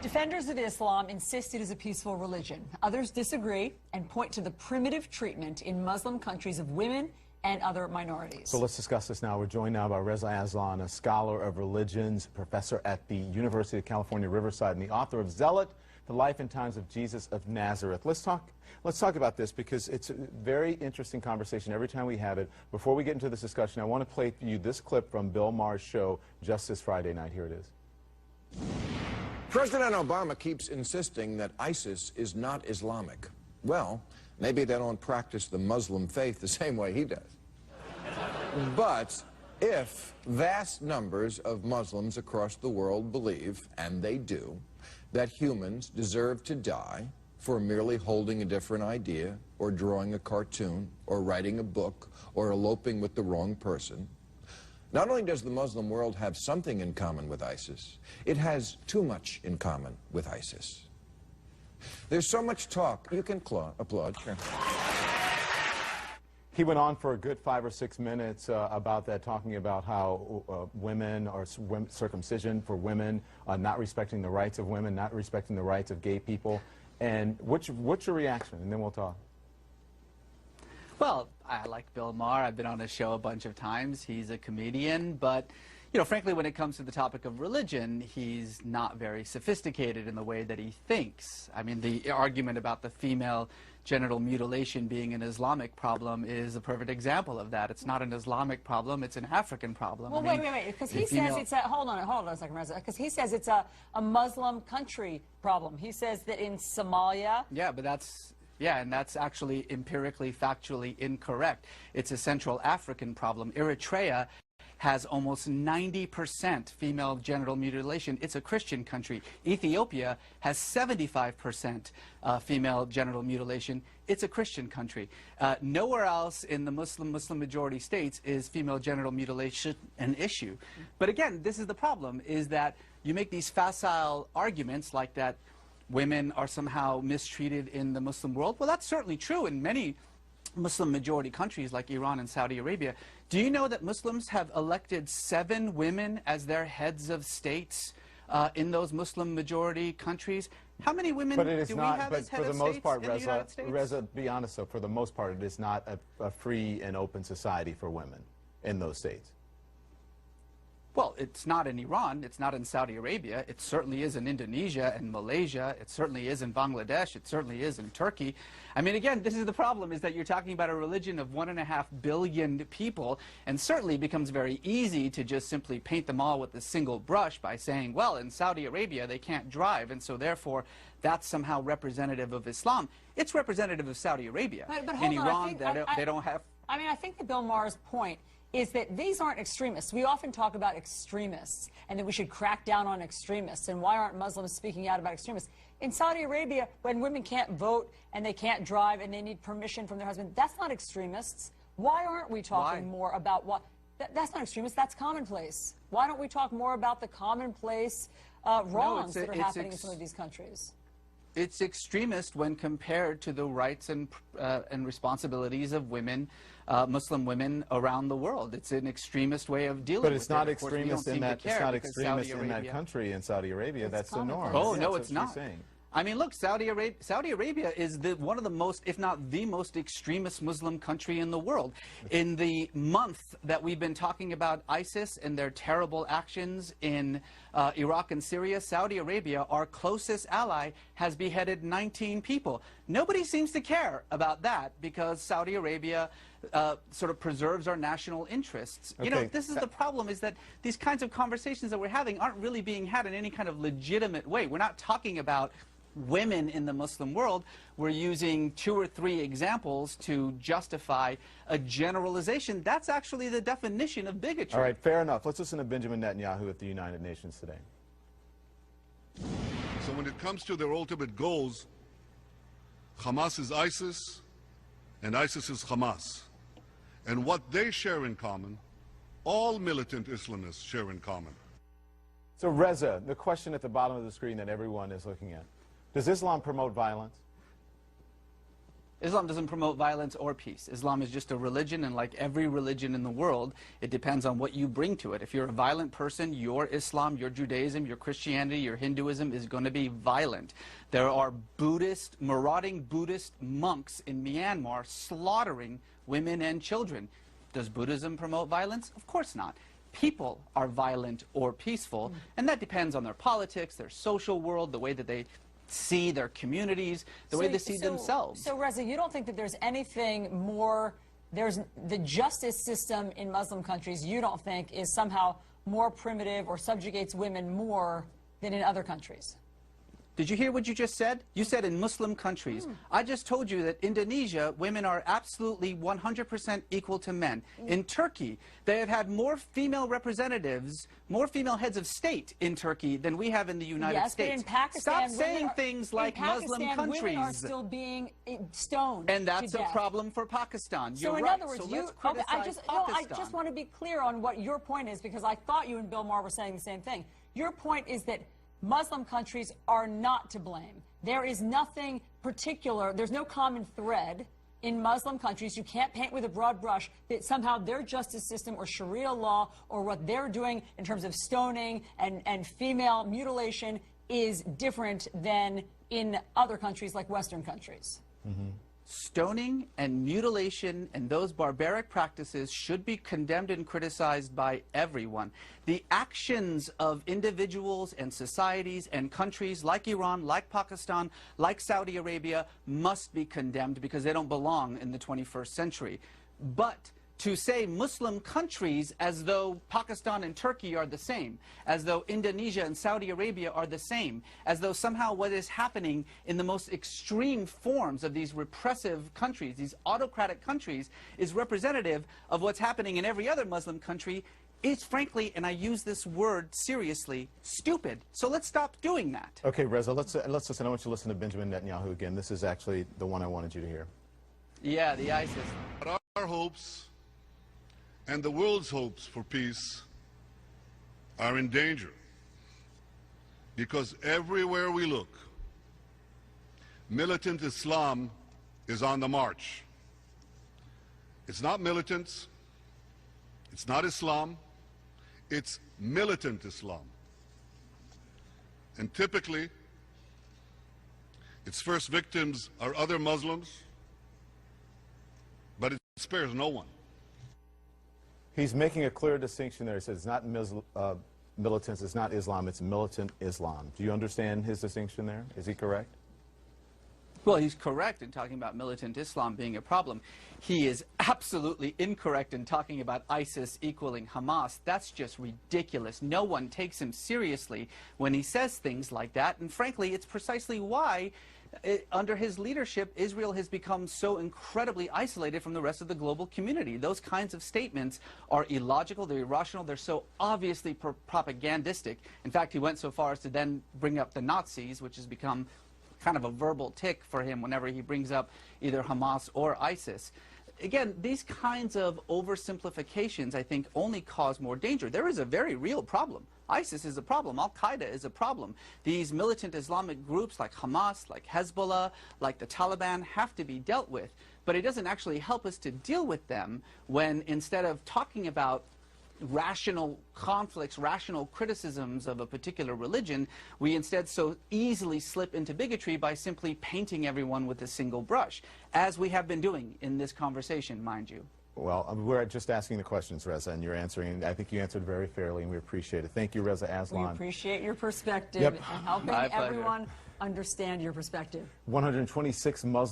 Defenders of Islam insist it is a peaceful religion. Others disagree and point to the primitive treatment in Muslim countries of women and other minorities. So let's discuss this now. We're joined now by Reza Aslan, a scholar of religions, professor at the University of California, Riverside, and the author of Zealot, The Life and Times of Jesus of Nazareth. Let's talk about this because it's a very interesting conversation every time we have it. Before we get into this discussion, I want to play for you this clip from Bill Maher's show just this Friday night. Here it is. President Obama keeps insisting that ISIS is not Islamic. Well, maybe they don't practice the Muslim faith the same way he does. But if vast numbers of Muslims across the world believe, and they do, that humans deserve to die for merely holding a different idea, or drawing a cartoon, or writing a book, or eloping with the wrong person, not only does the Muslim world have something in common with ISIS, it has too much in common with ISIS. There's so much talk. You can applaud. Sure. He went on for a good 5 or 6 minutes about that, talking about how women or circumcision for women, not respecting the rights of women, not respecting the rights of gay people. And what's your reaction? And then we'll talk. Well, I like Bill Maher. I've been on his show a bunch of times. He's a comedian, but, you know, frankly, when it comes to the topic of religion, he's not very sophisticated in the way that he thinks. I mean, the argument about the female genital mutilation being an Islamic problem is a perfect example of that. It's not an Islamic problem, it's an African problem. Well, wait, because he says it's a, hold on a second, Reza, because he says it's a Muslim country problem. He says that in Somalia... Yeah, but that's... Yeah, and that's actually empirically, factually incorrect. It's a Central African problem. Eritrea has almost 90% female genital mutilation. It's a Christian country. Ethiopia has 75% female genital mutilation. It's a Christian country. Nowhere else in the Muslim majority states is female genital mutilation an issue. But again, this is the problem, is that you make these facile arguments like that women are somehow mistreated in the Muslim world. Well, that's certainly true in many Muslim majority countries like Iran and Saudi Arabia. Do you know that Muslims have elected 7 women as their heads of states in those Muslim majority countries? How many women do we have as head of states in the United States? Reza, be honest, though, for the most part, it is not a free and open society for women in those states. Well, it's not in Iran, it's not in Saudi Arabia, it certainly is in Indonesia and Malaysia, it certainly is in Bangladesh, it certainly is in Turkey. I mean, again, this is the problem, is that you're talking about a religion of 1.5 billion people, and certainly it becomes very easy to just simply paint them all with a single brush by saying, well, in Saudi Arabia they can't drive, and so therefore that's somehow representative of Islam. It's representative of Saudi Arabia. But in Iran, they don't have... I mean, I think that Bill Maher's point is that these aren't extremists. We often talk about extremists and that we should crack down on extremists, and why aren't Muslims speaking out about extremists? In Saudi Arabia, when women can't vote and they can't drive and they need permission from their husband, that's not extremists. Why aren't we talking more about what... That's not extremist, that's commonplace. Why don't we talk more about the commonplace wrongs that are happening in some of these countries? It's extremist when compared to the rights and responsibilities of women, Muslim women around the world. It's an extremist way of dealing with it. But it's not extremist in that. It's not extremist in that country. In Saudi Arabia, that's the norm. Oh no, it's not. I mean, look, Saudi Arabia is one of the most, if not the most extremist Muslim country in the world. In the month that we've been talking about ISIS and their terrible actions in Iraq and Syria, Saudi Arabia, our closest ally, has beheaded 19 people. Nobody seems to care about that because Saudi Arabia sort of preserves our national interests. Okay. You know, this is the problem, is that these kinds of conversations that we're having aren't really being had in any kind of legitimate way. We're not talking about women in the Muslim world. We're using 2 or 3 examples to justify a generalization. That's actually the definition of bigotry. All right, fair enough. Let's listen to Benjamin Netanyahu at the United Nations today. So when it comes to their ultimate goals, Hamas is ISIS and ISIS is Hamas. And what they share in common, all militant Islamists share in common. So Reza, the question at the bottom of the screen that everyone is looking at, does Islam promote violence? Islam doesn't promote violence or peace. Islam is just a religion, and like every religion in the world, it depends on what you bring to it. If you're a violent person, your Islam, your Judaism, your Christianity, your Hinduism is going to be violent. There are marauding Buddhist monks in Myanmar slaughtering women and children. Does Buddhism promote violence? Of course not. People are violent or peaceful, and that depends on their politics, their social world, the way that they see their communities, the way they see themselves. So, Reza, you don't think that there's anything more, there's the justice system in Muslim countries, you don't think is somehow more primitive or subjugates women more than in other countries? Did you hear what you just said? You said in Muslim countries. I just told you that Indonesia, women are absolutely 100% equal to men. In Turkey, they have had more female representatives, more female heads of state in Turkey than we have in the United States. But in Pakistan, stop saying things like Muslim countries. Women are still being stoned. And that's a problem for Pakistan. So in other words, I just want to be clear on what your point is, because I thought you and Bill Maher were saying the same thing. Your point is that Muslim countries are not to blame. There is nothing particular, there's no common thread in Muslim countries. You can't paint with a broad brush that somehow their justice system or Sharia law or what they're doing in terms of stoning and female mutilation is different than in other countries like Western countries. Stoning and mutilation and those barbaric practices should be condemned and criticized by everyone. The actions of individuals and societies and countries like Iran, like Pakistan, like Saudi Arabia must be condemned because they don't belong in the 21st century. But to say Muslim countries as though Pakistan and Turkey are the same, as though Indonesia and Saudi Arabia are the same, as though somehow what is happening in the most extreme forms of these repressive countries, these autocratic countries, is representative of what's happening in every other Muslim country, is frankly, and I use this word seriously, stupid. So let's stop doing that. Okay, Reza, let's listen. I want you to listen to Benjamin Netanyahu again. This is actually the one I wanted you to hear. Yeah, the ISIS. Our hopes and the world's hopes for peace are in danger because everywhere we look, militant Islam is on the march. It's not militants, it's not Islam, it's militant Islam. And typically, its first victims are other Muslims, but it spares no one. He's making a clear distinction there. He says it's not militants, it's not Islam, it's militant Islam. Do you understand his distinction there? Is he correct? Well, he's correct in talking about militant Islam being a problem. He is absolutely incorrect in talking about ISIS equaling Hamas. That's just ridiculous. No one takes him seriously when he says things like that. And frankly, it's precisely why under his leadership, Israel has become so incredibly isolated from the rest of the global community. Those kinds of statements are illogical, they're irrational, they're so obviously propagandistic. In fact, he went so far as to then bring up the Nazis, which has become kind of a verbal tick for him whenever he brings up either Hamas or ISIS. Again, these kinds of oversimplifications, I think, only cause more danger. There is a very real problem. ISIS is a problem. Al-Qaeda is a problem. These militant Islamic groups like Hamas, like Hezbollah, like the Taliban have to be dealt with. But it doesn't actually help us to deal with them when instead of talking about rational conflicts, rational criticisms of a particular religion, we instead so easily slip into bigotry by simply painting everyone with a single brush, as we have been doing in this conversation, mind you. Well, we're just asking the questions, Reza, and you're answering. I think you answered very fairly, and we appreciate it. Thank you, Reza Aslan. We appreciate your perspective Yep. and helping everyone understand your perspective. 126 Muslim